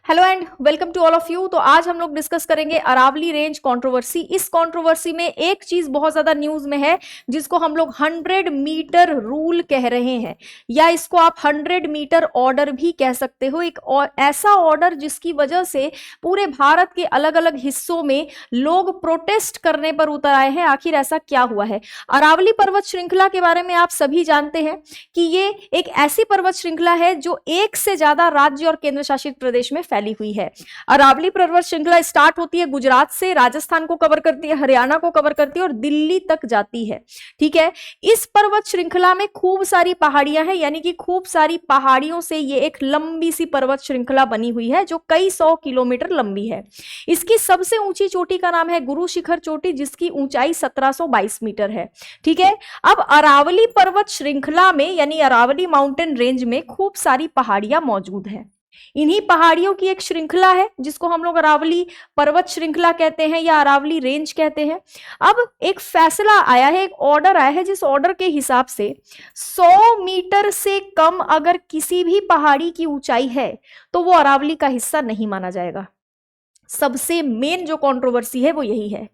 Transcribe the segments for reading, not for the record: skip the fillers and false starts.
Hello and welcome to all of you. तो आज हम लोग डिस्कस करेंगे अरावली रेंज कंट्रोवर्सी। इस कंट्रोवर्सी में एक चीज बहुत ज्यादा न्यूज में है जिसको हम लोग 100 मीटर रूल कह रहे हैं, या इसको आप 100 मीटर ऑर्डर भी कह सकते हो। एक ऐसा ऑर्डर जिसकी वजह से पूरे भारत के अलग अलग हिस्सों में लोग प्रोटेस्ट करने पर उतर आए हैं। आखिर ऐसा क्या हुआ है? अरावली पर्वत श्रृंखला के बारे में आप सभी जानते हैं कि ये एक ऐसी पर्वत श्रृंखला है जो एक से ज्यादा राज्य और केंद्र शासित प्रदेश में फैली हुई है। अरावली पर्वत श्रृंखला स्टार्ट होती है गुजरात से, राजस्थान को कवर करती है, हरियाणा को कवर करती है और दिल्ली तक जाती है। ठीक है, इस पर्वत श्रृंखला में खूब सारी पहाड़ियां हैं, यानी कि खूब सारी पहाड़ियों से ये एक लंबी सी पर्वत श्रृंखला बनी हुई है जो कई 100 किलोमीटर लंबी है। इसकी सबसे ऊंची चोटी का नाम है गुरु शिखर चोटी, जिसकी ऊंचाई 1722 मीटर है। ठीक है, अब अरावली पर्वत श्रृंखला में यानी अरावली माउंटेन रेंज में खूब सारी पहाड़ियां मौजूद हैं। इन्हीं पहाड़ियों की एक श्रृंखला है जिसको हम लोग अरावली पर्वत श्रृंखला कहते हैं या अरावली रेंज कहते हैं। अब एक फैसला आया है, एक ऑर्डर आया है, जिस ऑर्डर के हिसाब से 100 मीटर से कम अगर किसी भी पहाड़ी की ऊंचाई है तो वो अरावली का हिस्सा नहीं माना जाएगा। सबसे मेन जो कंट्रोवर्सी है वो यही है।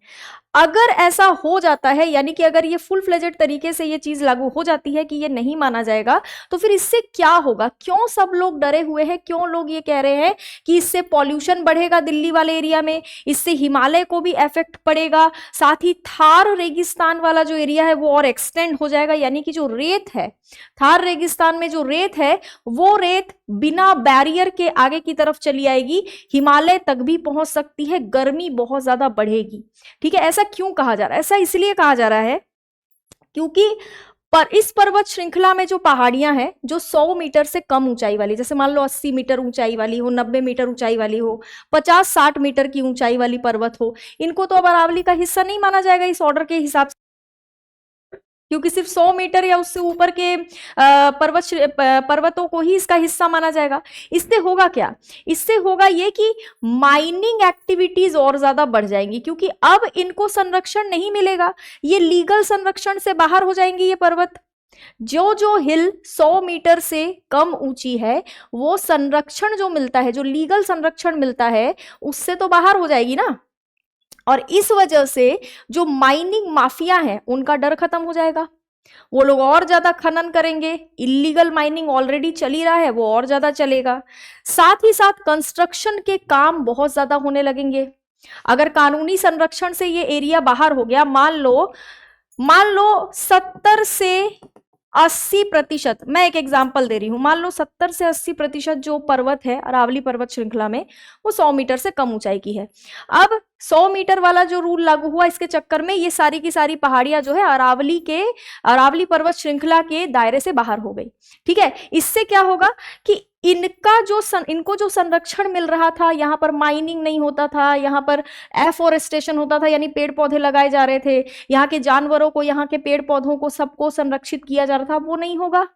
अगर ऐसा हो जाता है, यानी कि अगर ये फुल फ्लेजेड तरीके से ये चीज लागू हो जाती है कि ये नहीं माना जाएगा, तो फिर इससे क्या होगा? क्यों सब लोग डरे हुए हैं? क्यों लोग ये कह रहे हैं कि इससे पॉल्यूशन बढ़ेगा दिल्ली वाले एरिया में, इससे हिमालय को भी इफेक्ट पड़ेगा, साथ ही थार रेगिस्तान वाला जो एरिया है वो और एक्सटेंड हो जाएगा। यानी कि जो रेत है, थार रेगिस्तान में जो रेत है वो रेत बिना बैरियर के आगे की तरफ चली आएगी, हिमालय तक भी पहुंच सकती है, गर्मी बहुत ज्यादा बढ़ेगी। ठीक है, ऐसा क्यों कहा जा रहा है? ऐसा इसलिए कहा जा रहा है क्योंकि इस पर्वत श्रृंखला में जो पहाड़ियां हैं जो 100 मीटर से कम ऊंचाई वाली, जैसे मान लो 80 मीटर ऊंचाई वाली हो, 90 मीटर ऊंचाई वाली हो, 50-60 मीटर की ऊंचाई वाली पर्वत हो, इनको तो अब अरावली का हिस्सा नहीं माना जाएगा इस ऑर्डर के हिसाब से, क्योंकि सिर्फ 100 मीटर या उससे ऊपर के पर्वतों को ही इसका हिस्सा माना जाएगा। इससे होगा क्या? इससे होगा ये कि माइनिंग एक्टिविटीज और ज्यादा बढ़ जाएंगी, क्योंकि अब इनको संरक्षण नहीं मिलेगा, ये लीगल संरक्षण से बाहर हो जाएंगी ये पर्वत। जो जो हिल 100 मीटर से कम ऊंची है वो संरक्षण जो मिलता है, जो लीगल संरक्षण मिलता है, उससे तो बाहर हो जाएगी ना। और इस वजह से जो माइनिंग माफिया हैं उनका डर खत्म हो जाएगा, वो लोग और ज्यादा खनन करेंगे। इलीगल माइनिंग ऑलरेडी चल ही रहा है, वो और ज्यादा चलेगा। साथ ही साथ कंस्ट्रक्शन के काम बहुत ज्यादा होने लगेंगे। अगर कानूनी संरक्षण से ये एरिया बाहर हो गया, मान लो 70 से 80%, मैं एक एग्जांपल दे रही हूं, मान लो 70 से 80% जो पर्वत है अरावली पर्वत श्रृंखला में वो 100 मीटर से कम ऊंचाई की है। अब 100 मीटर वाला जो रूल लागू हुआ, इसके चक्कर में ये सारी की सारी पहाड़ियां जो है अरावली पर्वत श्रृंखला के दायरे से बाहर हो गई। ठीक है, इससे क्या होगा कि इनको जो संरक्षण मिल रहा था, यहाँ पर माइनिंग नहीं होता था, यहाँ पर एफोरेस्टेशन होता था, यानी पेड़ पौधे लगाए जा रहे थे, यहाँ के जानवरों को, यहाँ के पेड़ पौधों को सबको संरक्षित किया जा रहा था, वो नहीं होगा।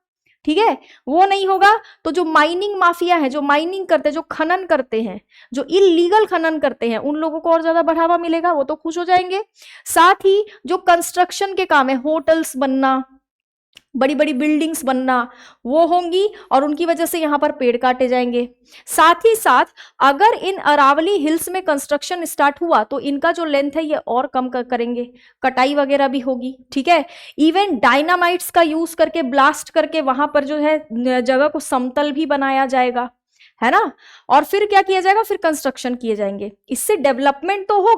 ठीक है, वो नहीं होगा तो जो माइनिंग माफिया है, जो माइनिंग करते हैं, जो खनन करते हैं, जो इलीगल खनन करते हैं, उन लोगों को और ज्यादा बढ़ावा मिलेगा, वो तो खुश हो जाएंगे। साथ ही जो कंस्ट्रक्शन के काम है, होटल्स बनना, बड़ी बड़ी बिल्डिंग्स बनना, वो होंगी और उनकी वजह से यहां पर पेड़ काटे जाएंगे। साथ ही साथ अगर इन अरावली हिल्स में कंस्ट्रक्शन स्टार्ट हुआ तो इनका जो लेंथ है ये और कम करेंगे, कटाई वगैरह भी होगी। ठीक है, इवन डायनामाइट्स का यूज करके, ब्लास्ट करके वहां पर जो है जगह को समतल भी बनाया जाएगा, है ना। और फिर क्या किया जाएगा? फिर कंस्ट्रक्शन किए जाएंगे। इससे डेवलपमेंट तो होगा,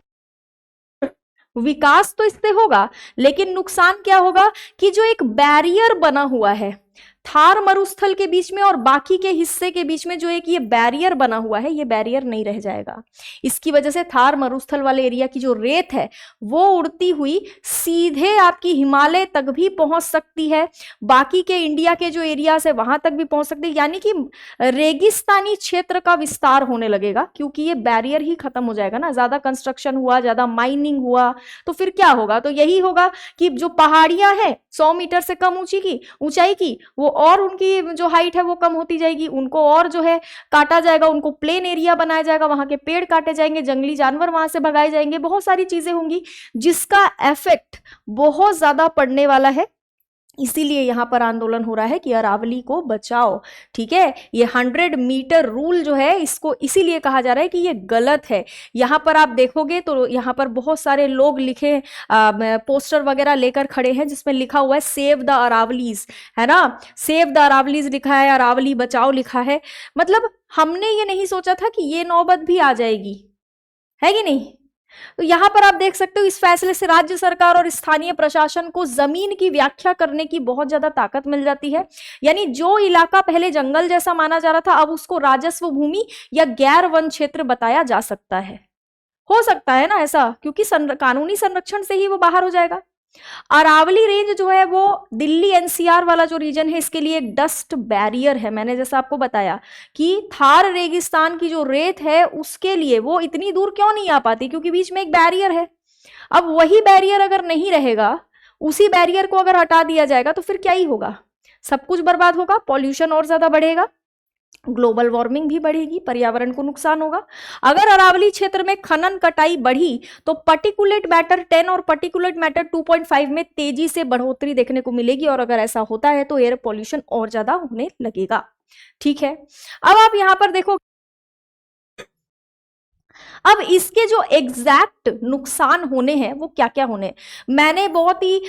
विकास तो इससे होगा, लेकिन नुकसान क्या होगा कि जो एक बैरियर बना हुआ है थार मरुस्थल के बीच में और बाकी के हिस्से के बीच में, जो एक ये बैरियर बना हुआ है, ये बैरियर नहीं रह जाएगा। इसकी वजह से थार मरुस्थल वाले एरिया की जो रेत है वो उड़ती हुई सीधे आपकी हिमालय तक भी पहुंच सकती है, बाकी के इंडिया के जो एरियाज है वहां तक भी पहुंच सकती है। यानी कि रेगिस्तानी क्षेत्र का विस्तार होने लगेगा, क्योंकि ये बैरियर ही खत्म हो जाएगा ना। ज्यादा कंस्ट्रक्शन हुआ, ज्यादा माइनिंग हुआ तो फिर क्या होगा? तो यही होगा कि जो पहाड़ियां हैं 100 मीटर से कम ऊंचाई की, वो और उनकी जो हाइट है वो कम होती जाएगी, उनको और जो है काटा जाएगा, उनको प्लेन एरिया बनाया जाएगा, वहां के पेड़ काटे जाएंगे, जंगली जानवर वहां से भगाए जाएंगे, बहुत सारी चीजें होंगी जिसका इफेक्ट बहुत ज्यादा पड़ने वाला है इसीलिए यहां पर आंदोलन हो रहा है कि अरावली को बचाओ। ठीक है, ये 100 मीटर रूल जो है इसको इसीलिए कहा जा रहा है कि ये गलत है। यहां पर आप देखोगे तो यहां पर बहुत सारे लोग लिखे पोस्टर वगैरह लेकर खड़े हैं जिसमें लिखा हुआ है सेव द अरावलीज, है ना, सेव द अरावलीज लिखा है, अरावली बचाओ लिखा है। मतलब हमने ये नहीं सोचा था कि ये नौबत भी आ जाएगी, है कि नहीं। तो यहां पर आप देख सकते हो इस फैसले से राज्य सरकार और स्थानीय प्रशासन को जमीन की व्याख्या करने की बहुत ज्यादा ताकत मिल जाती है। यानी जो इलाका पहले जंगल जैसा माना जा रहा था अब उसको राजस्व भूमि या गैर वन क्षेत्र बताया जा सकता है। हो सकता है ना ऐसा, क्योंकि कानूनी संरक्षण से ही वो बाहर हो जाएगा। अरावली रेंज जो है वो दिल्ली एनसीआर वाला जो रीजन है इसके लिए एक डस्ट बैरियर है। मैंने जैसा आपको बताया कि थार रेगिस्तान की जो रेत है उसके लिए वो इतनी दूर क्यों नहीं आ पाती, क्योंकि बीच में एक बैरियर है। अब वही बैरियर अगर नहीं रहेगा, उसी बैरियर को अगर हटा दिया जाएगा तो फिर क्या ही होगा, सब कुछ बर्बाद होगा, पॉल्यूशन और ज्यादा बढ़ेगा, ग्लोबल वार्मिंग भी बढ़ेगी, पर्यावरण को नुकसान होगा। अगर अरावली क्षेत्र में खनन कटाई बढ़ी तो पर्टिकुलेट मैटर 10 और पर्टिकुलेट मैटर 2.5 में तेजी से बढ़ोतरी देखने को मिलेगी, और अगर ऐसा होता है तो एयर पॉल्यूशन और ज्यादा होने लगेगा। ठीक है, अब आप यहां पर देखो, अब इसके जो एग्जैक्ट नुकसान होने हैं वो क्या क्या होने हैं। मैंने बहुत ही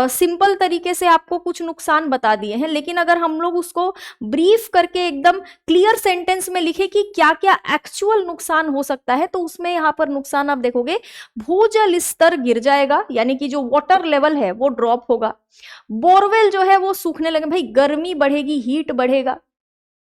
सिंपल तरीके से आपको कुछ नुकसान बता दिए हैं, लेकिन अगर हम लोग उसको ब्रीफ करके एकदम क्लियर सेंटेंस में लिखे कि क्या क्या एक्चुअल नुकसान हो सकता है, तो उसमें यहां पर नुकसान आप देखोगे, भूजल स्तर गिर जाएगा, यानी कि जो वाटर लेवल है वो ड्रॉप होगा। बोरवेल जो है वो सूखने लगे, भाई गर्मी बढ़ेगी, हीट बढ़ेगा,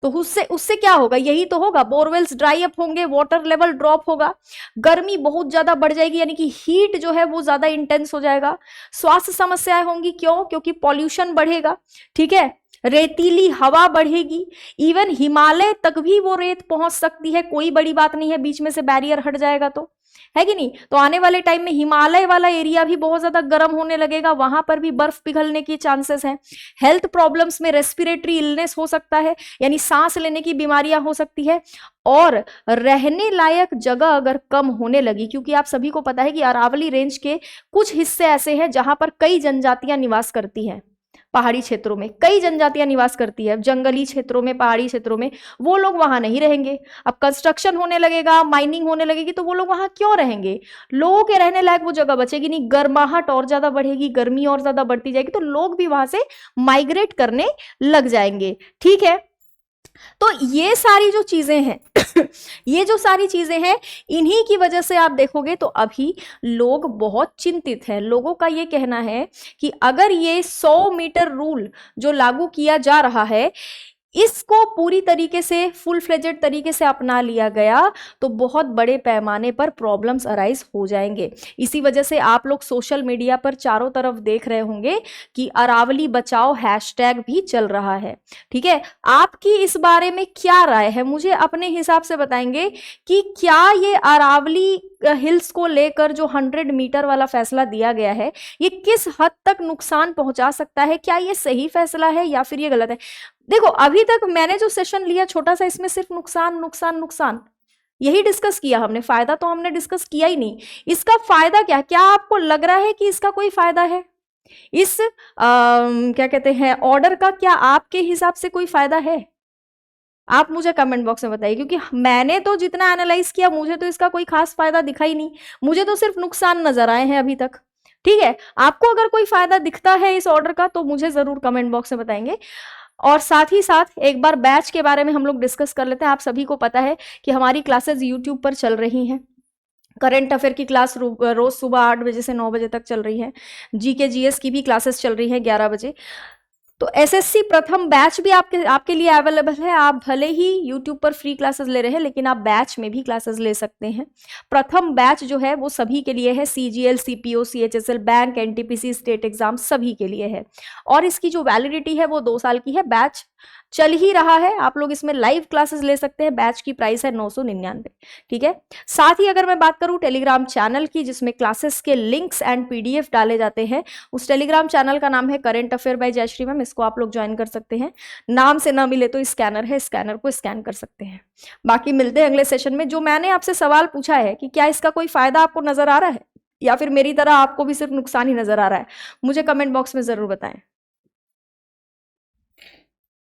तो उससे उससे क्या होगा, यही तो होगा, बोरवेल्स ड्राई अप होंगे, वाटर लेवल ड्रॉप होगा, गर्मी बहुत ज्यादा बढ़ जाएगी, यानी कि हीट जो है वो ज्यादा इंटेंस हो जाएगा। स्वास्थ्य समस्याएं होंगी, क्यों, क्योंकि पॉल्यूशन बढ़ेगा। ठीक है, रेतीली हवा बढ़ेगी, इवन हिमालय तक भी वो रेत पहुंच सकती है, कोई बड़ी बात नहीं है, बीच में से बैरियर हट जाएगा तो, है कि नहीं। तो आने वाले टाइम में हिमालय वाला एरिया भी बहुत ज्यादा गर्म होने लगेगा, वहां पर भी बर्फ पिघलने की चांसेस हैं। हेल्थ प्रॉब्लम्स में रेस्पिरेटरी इलनेस हो सकता है, यानी सांस लेने की बीमारियां हो सकती है। और रहने लायक जगह अगर कम होने लगी, क्योंकि आप सभी को पता है कि अरावली रेंज के कुछ हिस्से ऐसे हैं जहां पर कई जनजातियां निवास करती हैं, पहाड़ी क्षेत्रों में कई जनजातियां निवास करती है, जंगली क्षेत्रों में, पहाड़ी क्षेत्रों में, वो लोग वहां नहीं रहेंगे। अब कंस्ट्रक्शन होने लगेगा, माइनिंग होने लगेगी, तो वो लोग वहां क्यों रहेंगे, लोगों के रहने लायक वो जगह बचेगी नहीं, गर्माहट और ज्यादा बढ़ेगी, गर्मी और ज्यादा बढ़ती जाएगी, तो लोग भी वहां से माइग्रेट करने लग जाएंगे। ठीक है, तो ये सारी जो चीजें हैं ये जो सारी चीजें हैं, इन्हीं की वजह से आप देखोगे तो अभी लोग बहुत चिंतित हैं। लोगों का ये कहना है कि अगर ये 100 मीटर रूल जो लागू किया जा रहा है, इसको पूरी तरीके से फुल फ्लेजेड तरीके से अपना लिया गया तो बहुत बड़े पैमाने पर प्रॉब्लम्स अराइज हो जाएंगे। इसी वजह से आप लोग सोशल मीडिया पर चारों तरफ देख रहे होंगे कि अरावली बचाओ हैशटैग भी चल रहा है। ठीक है, आपकी इस बारे में क्या राय है, मुझे अपने हिसाब से बताएंगे कि क्या ये अरावली हिल्स को लेकर जो 100 मीटर वाला फैसला दिया गया है, ये किस हद तक नुकसान पहुंचा सकता है, क्या ये सही फैसला है या फिर ये गलत है। देखो, अभी तक मैंने जो सेशन लिया छोटा सा, इसमें सिर्फ नुकसान नुकसान नुकसान यही डिस्कस किया हमने, फायदा तो हमने डिस्कस किया ही नहीं। इसका फायदा क्या आपको लग रहा है कि इसका कोई फायदा है, इस क्या कहते हैं ऑर्डर का, क्या आपके हिसाब से कोई फायदा है, आप मुझे कमेंट बॉक्स में बताइए, क्योंकि मैंने तो जितना एनालाइज किया मुझे तो इसका कोई खास फायदा दिखा ही नहीं, मुझे तो सिर्फ नुकसान नजर आए हैं अभी तक। ठीक है, आपको अगर कोई फायदा दिखता है इस ऑर्डर का तो मुझे जरूर कमेंट बॉक्स में बताएंगे। और साथ ही साथ एक बार बैच के बारे में हम लोग डिस्कस कर लेते हैं। आप सभी को पता है कि हमारी क्लासेस यूट्यूब पर चल रही हैं। करंट अफेयर की क्लास रोज सुबह 8 बजे से 9 बजे तक चल रही है। जीके जीएस की भी क्लासेस चल रही हैं 11 बजे। तो एसएससी प्रथम बैच भी आपके लिए अवेलेबल है। आप भले ही यूट्यूब पर फ्री क्लासेस ले रहे हैं, लेकिन आप बैच में भी क्लासेस ले सकते हैं। प्रथम बैच जो है वो सभी के लिए है, CGL, CPO, CHSL, bank, NTPC, state exam सभी के लिए है। और इसकी जो वैलिडिटी है वो 2 साल की है। बैच चल ही रहा है, आप लोग इसमें लाइव क्लासेस ले सकते हैं। बैच की प्राइस है 999। ठीक है, साथ ही अगर मैं बात करूं टेलीग्राम चैनल की, जिसमें क्लासेस के लिंक्स एंड पीडीएफ डाले जाते हैं, उस टेलीग्राम चैनल का नाम है current affair by Jayashree ma'am. इसको आप लोग ज्वाइन कर सकते हैं। नाम से ना मिले तो स्कैनर है, स्कैनर को स्कैन कर सकते हैं। बाकी मिलते हैं अगले सेशन में। जो मैंने आपसे सवाल पूछा है कि क्या इसका कोई फायदा आपको नजर आ रहा है या फिर मेरी तरह आपको भी सिर्फ नुकसान ही नजर आ रहा है, मुझे कमेंट बॉक्स में जरूर बताएं।